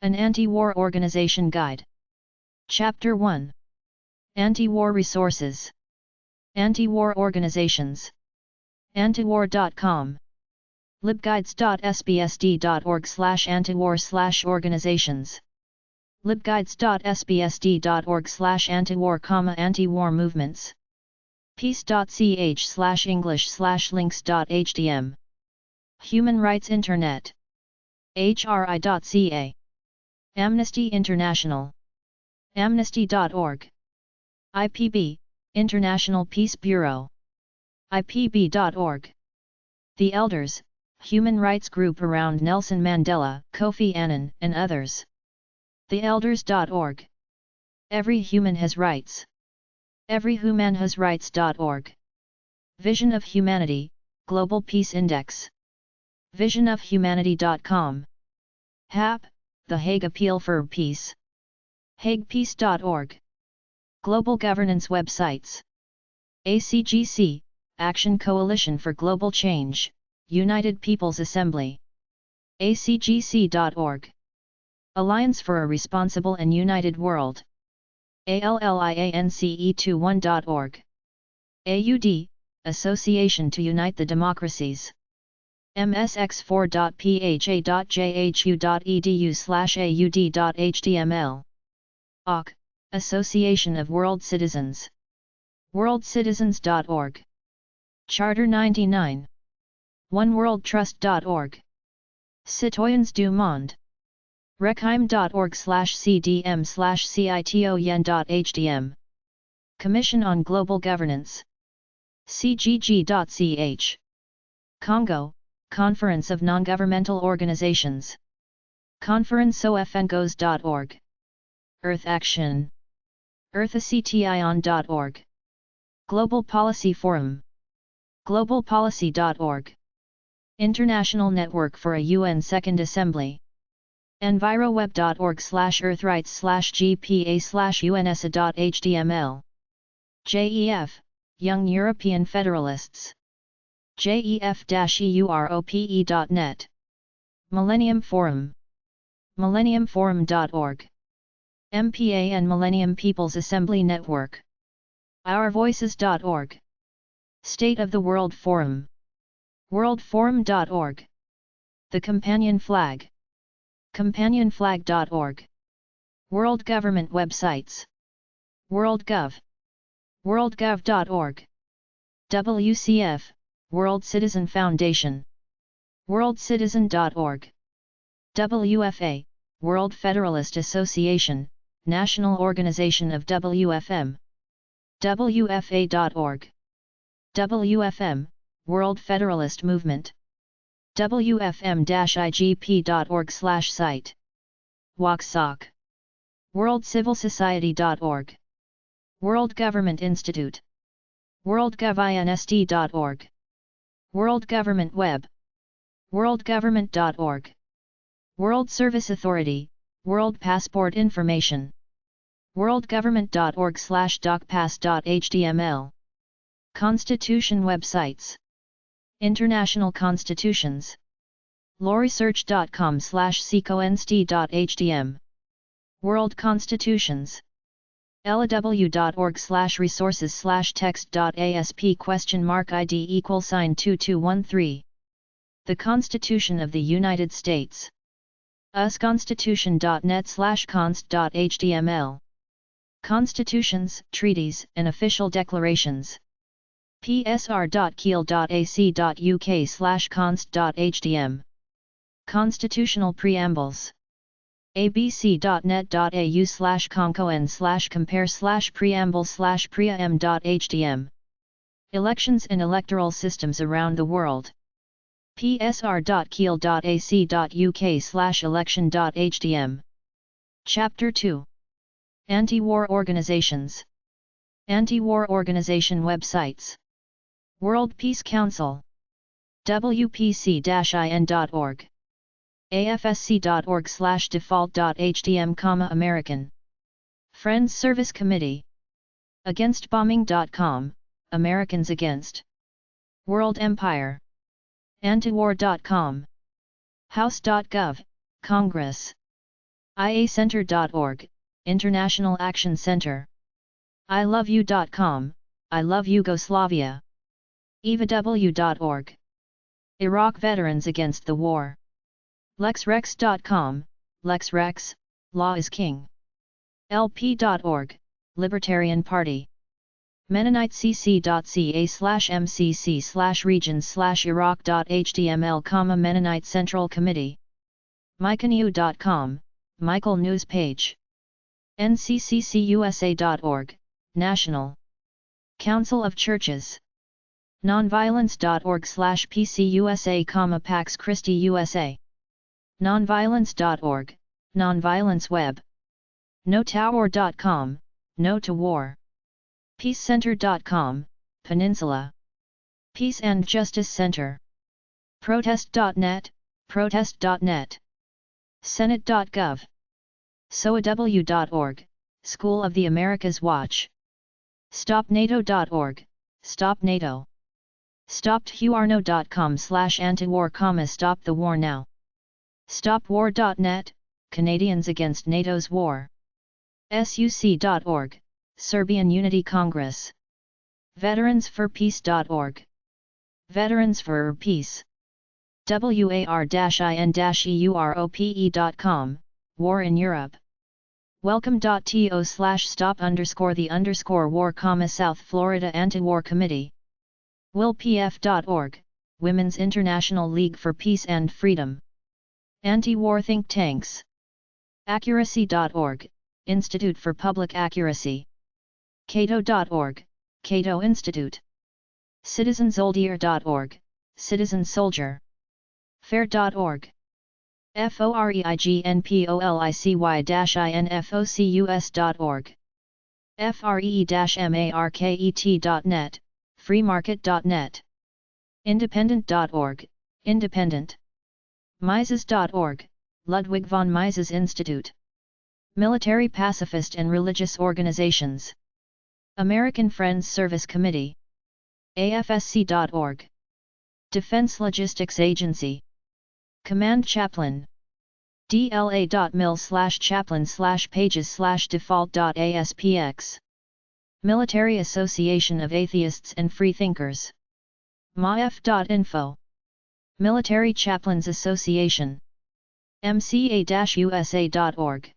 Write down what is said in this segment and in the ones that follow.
An Anti-War Organization Guide. Chapter 1. Anti-War Resources. Anti-War Organizations. Antiwar.com. libguides.sbsd.org/antiwar/organizations. libguides.sbsd.org/antiwar, anti-war movements. peace.ch/english/links.hdm. Human Rights Internet. hri.ca. Amnesty International. amnesty.org. IPB, International Peace Bureau. ipb.org. The Elders, human rights group around Nelson Mandela, Kofi Annan, and others. TheElders.org. Every Human Has Rights. Everyhumanhasrights.org. Vision of Humanity, Global Peace Index. visionofhumanity.com. HAP, The Hague Appeal for Peace. haguepeace.org. Global Governance Websites. ACGC, Action Coalition for Global Change, United People's Assembly. acgc.org. Alliance for a Responsible and United World. ALLIANCE21.org. AUD, Association to Unite the Democracies. msx4.pha.jhu.edu/aud.html. AUC, Association of World Citizens. worldcitizens.org. Charter 99. oneworldtrust.org. Citoyens du Monde. reclaim.org/cdm/citoyen.hdm. Commission on Global Governance. cgg.ch. Congo, Conference of Non-Governmental Organizations. conferenceofngos.org. Earth Action. earthaction.org. Global Policy Forum. globalpolicy.org. International Network for a UN Second Assembly. enviroweb.org/earthrights/gpa/unesa.html. JEF, Young European Federalists. jef-europe.net. Millennium Forum. millenniumforum.org. MPA and Millennium People's Assembly Network. ourvoices.org. State of the World Forum. worldforum.org. The Companion Flag. companionflag.org. World Government Websites. WorldGov. worldgov.org. WCF, World Citizen Foundation. worldcitizen.org. WFA, World Federalist Association, National Organization of WFM. WFA.org. WFM, World Federalist Movement. WFM-IGP.org/site. WOCSOC. worldcivilsociety.org. World Government Institute. worldgovinst.org. World Government Web. worldgovernment.org. World Service Authority, World Passport Information. worldgovernment.org/docpass.html. Constitution websites. International Constitutions. lawresearch.com/secoenst.htm. World Constitutions. law.org/resources/text.asp?ID =2213. The Constitution of the United States. usconstitution.net/const.html. Constitutions, treaties, and official declarations. psr.kiel.ac.uk/const.htm. Constitutional preambles. abc.net.au/concoen/compare/preamble/pream.htm. Elections and electoral systems around the world. psr.kiel.ac.uk/election.htm. Chapter 2. Anti-War Organizations. Anti-War Organization Websites. World Peace Council. wpc-in.org. afsc.org/default.htm, American Friends Service Committee. Againstbombing.com, Americans Against. World Empire. Antiwar.com. House.gov, Congress. iacenter.org, International Action Center. iloveyou.com, I Love Yugoslavia. evaw.org. Iraq Veterans Against the War. lexrex.com, LexRex, Law is King. lp.org, Libertarian Party. mennonitecc.ca/mcc/regions/iraq.html, Mennonite Central Committee. myconu.com, Michael News Page. ncccusa.org, National Council of Churches. nonviolence.org/PCUSA, Pax Christi USA. nonviolence.org, Nonviolence Web. notower.com, No to War. peacecenter.com, Peninsula. Peace and Justice Center. protest.net, protest.net. senate.gov. soaw.org, School of the Americas Watch. stopnato.org, Stop NATO. stopthuarno.com/antiwar, Stop the War Now. stopwar.net, Canadians Against NATO's War. suc.org, Serbian Unity Congress. veteransforpeace.org. Veterans for Peace. war-in-europe.com, War in Europe. welcome.to/stop_the_war, South Florida Anti-War Committee. willpf.org, Women's International League for Peace and Freedom. Anti-war think tanks. accuracy.org, Institute for Public Accuracy. cato.org, Cato Institute. citizensoldier.org, Citizen Soldier. fair.org. foreignpolicy-infocus.org. free-market.net, freemarket.net. independent.org, Independent. Mises.org, Ludwig von Mises Institute. Military Pacifist and Religious Organizations. American Friends Service Committee. afsc.org. Defense Logistics Agency. Command Chaplain. dla.mil/chaplain/pages/default.aspx. Military Association of Atheists and Freethinkers. maef.info. Military Chaplains Association. mca-usa.org.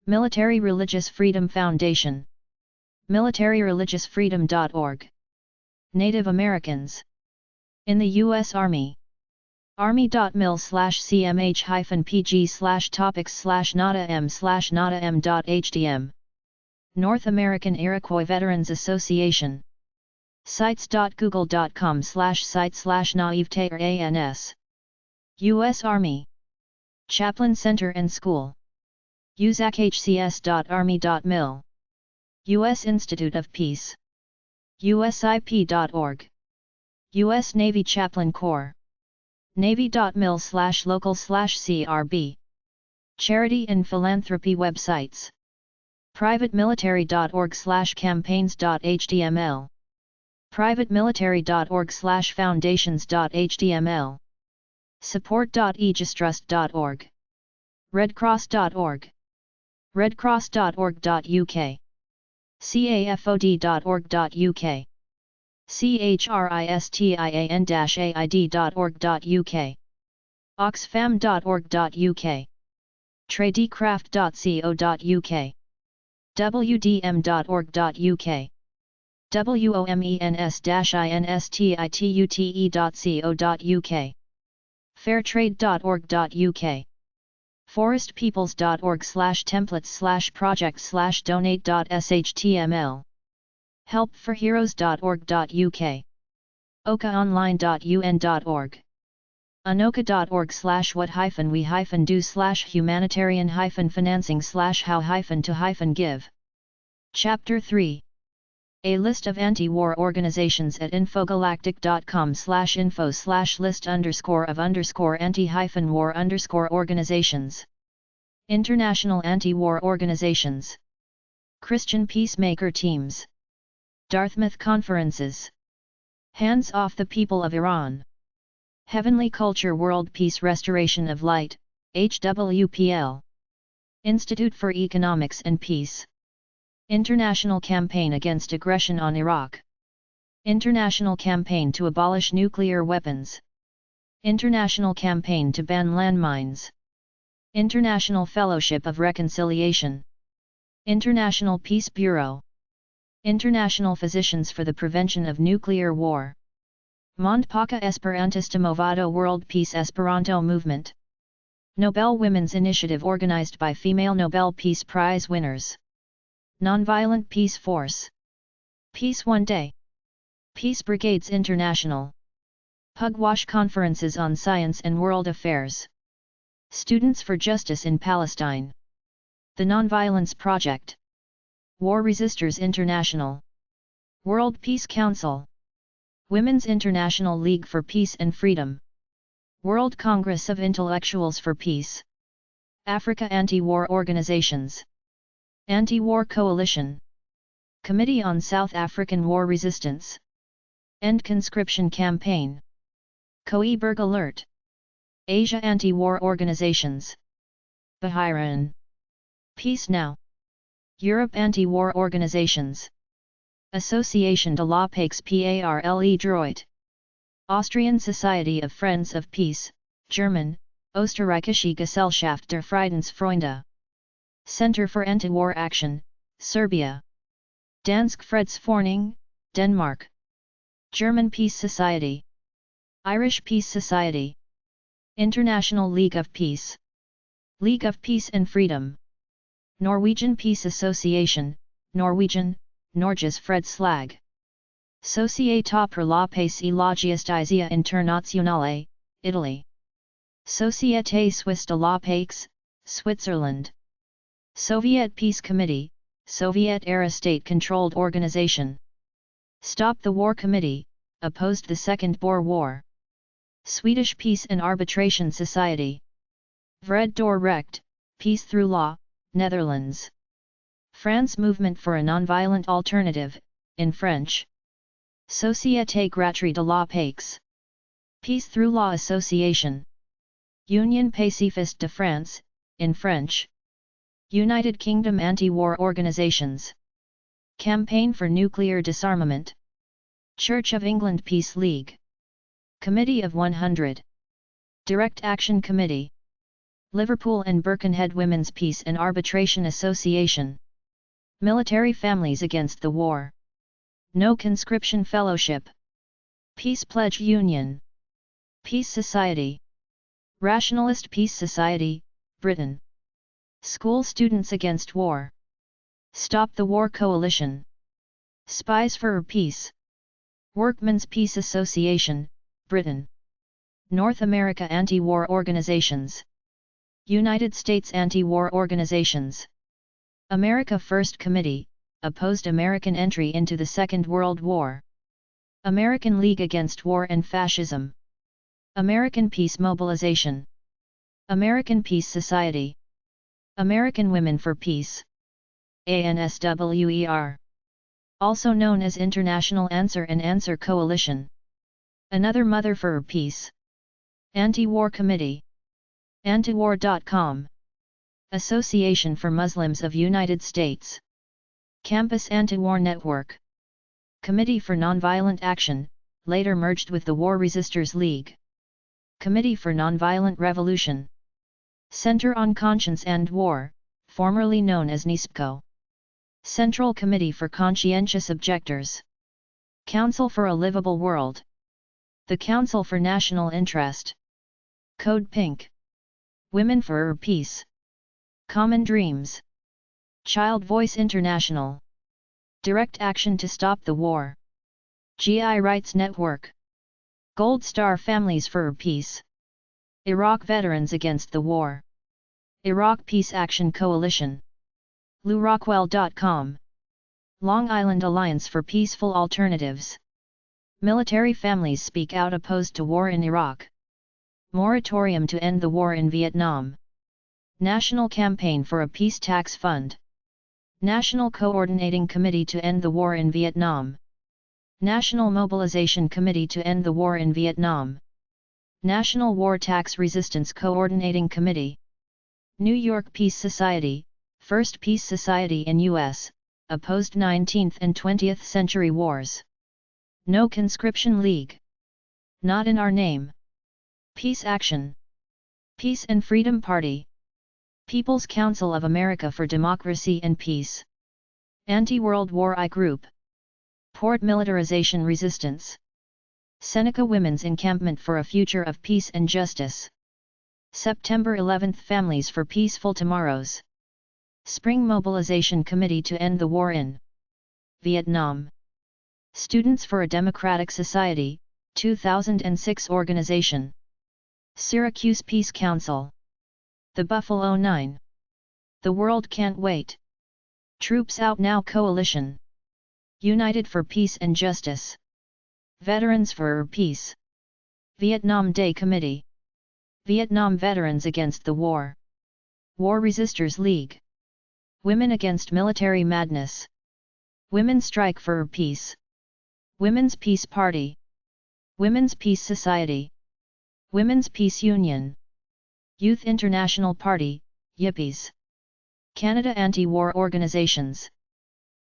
Military Religious Freedom Foundation. militaryreligiousfreedom.org. Native Americans. In the U.S. Army. army.mil/cmh-pg/topics/nata-m/nata-m.hdm. North American Iroquois Veterans Association. sites.google.com/site/naivetears. U.S. Army. Chaplain Center and School. usakhcs.army.mil. U.S. Institute of Peace. usip.org. U.S. Navy Chaplain Corps. navy.mil/local/crb. Charity and philanthropy websites. privatemilitary.org/campaigns.html. privatemilitary.org/foundations.html. support.aegistrust.org. redcross.org. redcross.org.uk. cafod.org.uk. christian-aid.org.uk. oxfam.org.uk. tradecraft.co.uk. wdm.org.uk. womens-institute.co.uk. fairtrade.org.uk. forestpeoples.org/templates/projects/donate.html. helpforheroes.org.uk. okaonline.un.org. anoka.org/what-we-do/humanitarian-financing/how-to-give. Chapter 3. A list of anti-war organizations at info-galactic.com/list_of_anti-war-organizations. International Anti-War Organizations. Christian Peacemaker Teams. Dartmouth Conferences. Hands Off the People of Iran. Heavenly Culture World Peace Restoration of Light, HWPL. Institute for Economics and Peace. International Campaign Against Aggression on Iraq. International Campaign to Abolish Nuclear Weapons. International Campaign to Ban Landmines. International Fellowship of Reconciliation. International Peace Bureau. International Physicians for the Prevention of Nuclear War. Mondpaka Esperantista Movado World Peace Esperanto Movement. Nobel Women's Initiative organized by female Nobel Peace Prize winners. Nonviolent Peace Force. Peace One Day. Peace Brigades International. Pugwash Conferences on Science and World Affairs. Students for Justice in Palestine. The Nonviolence Project. War Resisters International. World Peace Council. Women's International League for Peace and Freedom. World Congress of Intellectuals for Peace. Africa Anti-War Organizations. Anti-War Coalition. Committee on South African War Resistance. End Conscription Campaign. Coeberg Alert. Asia Anti-War Organizations. Bahrain. Peace Now. Europe Anti-War Organizations. Association de la Paix Parle Droit. Austrian Society of Friends of Peace, German, Österreichische Gesellschaft der Friedensfreunde. Center for Anti-War Action, Serbia. Dansk Fredsforskning, Denmark. German Peace Society. Irish Peace Society. International League of Peace. League of Peace and Freedom. Norwegian Peace Association, Norwegian, Norges Fredslag. Società per la Pace et la Giustizia Internazionale, Italy. Société Suisse de la Paix, Switzerland. Soviet Peace Committee, Soviet-era state-controlled organization. Stop the War Committee, opposed the Second Boer War. Swedish Peace and Arbitration Society. Vred door Recht, Peace Through Law, Netherlands. France Movement for a Nonviolent Alternative, in French. Société Gratuite de la Paix. Peace Through Law Association. Union Pacifiste de France, in French. United Kingdom Anti-War Organizations. Campaign for Nuclear Disarmament. Church of England Peace League. Committee of 100. Direct Action Committee. Liverpool and Birkenhead Women's Peace and Arbitration Association. Military Families Against the War. No Conscription Fellowship. Peace Pledge Union. Peace Society. Rationalist Peace Society, Britain. School Students Against War. Stop the War Coalition. Spies for Peace. Workmen's Peace Association, Britain. North America Anti-War Organizations. United States Anti-War Organizations. America First Committee, opposed American entry into the Second World War. American League Against War and Fascism. American Peace Mobilization. American Peace Society. American Women for Peace. ANSWER. Also known as International Answer and Answer Coalition. Another Mother for Peace. Anti-War Committee. Antiwar.com. Association for Muslims of United States. Campus Anti-War Network. Committee for Nonviolent Action, later merged with the War Resisters League. Committee for Nonviolent Revolution. Center on Conscience and War, formerly known as NISPCO. Central Committee for Conscientious Objectors. Council for a Livable World. The Council for National Interest. Code Pink. Women for Peace. Common Dreams. Child Voice International. Direct Action to Stop the War. GI Rights Network. Gold Star Families for Peace. Iraq Veterans Against the War. Iraq Peace Action Coalition. LouRockwell.com. Long Island Alliance for Peaceful Alternatives. Military Families Speak Out Opposed to War in Iraq. Moratorium to End the War in Vietnam. National Campaign for a Peace Tax Fund. National Coordinating Committee to End the War in Vietnam. National Mobilization Committee to End the War in Vietnam. National War Tax Resistance Coordinating Committee. New York Peace Society, First Peace Society in U.S., opposed 19th and 20th century wars. No Conscription League. Not in Our Name. Peace Action. Peace and Freedom Party. People's Council of America for Democracy and Peace. Anti-World War I Group. Port Militarization Resistance. Seneca Women's Encampment for a Future of Peace and Justice. September 11 Families for Peaceful Tomorrows. Spring Mobilization Committee to End the War in Vietnam. Students for a Democratic Society, 2006 organization. Syracuse Peace Council. The Buffalo 9. The World Can't Wait. Troops Out Now Coalition. United for Peace and Justice. Veterans for Peace. Vietnam Day Committee. Vietnam Veterans Against the War. War Resisters League. Women Against Military Madness. Women Strike for Peace. Women's Peace Party. Women's Peace Society. Women's Peace Union. Youth International Party, Yippies. Canada Anti-War Organizations.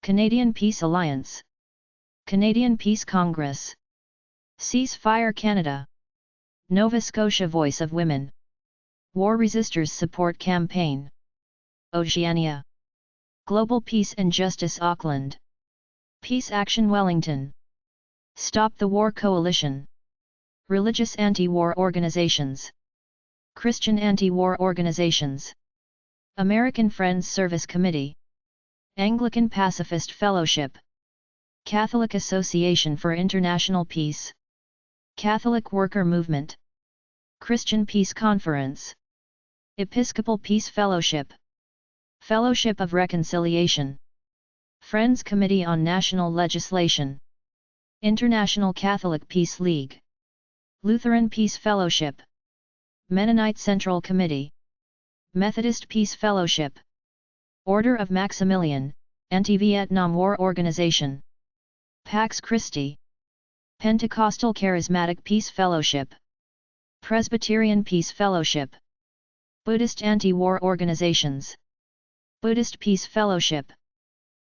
Canadian Peace Alliance. Canadian Peace Congress. Ceasefire Canada. Nova Scotia Voice of Women. War Resisters Support Campaign. Oceania. Global Peace and Justice Auckland. Peace Action Wellington. Stop the War Coalition. Religious anti-war organizations. Christian anti-war organizations. American Friends Service Committee. Anglican Pacifist Fellowship. Catholic Association for International Peace. Catholic Worker Movement. Christian Peace Conference. Episcopal Peace Fellowship. Fellowship of Reconciliation. Friends Committee on National Legislation. International Catholic Peace League. Lutheran Peace Fellowship. Mennonite Central Committee. Methodist Peace Fellowship. Order of Maximilian, Anti-Vietnam War Organization. Pax Christi. Pentecostal Charismatic Peace Fellowship. Presbyterian Peace Fellowship. Buddhist Anti-War Organizations. Buddhist Peace Fellowship.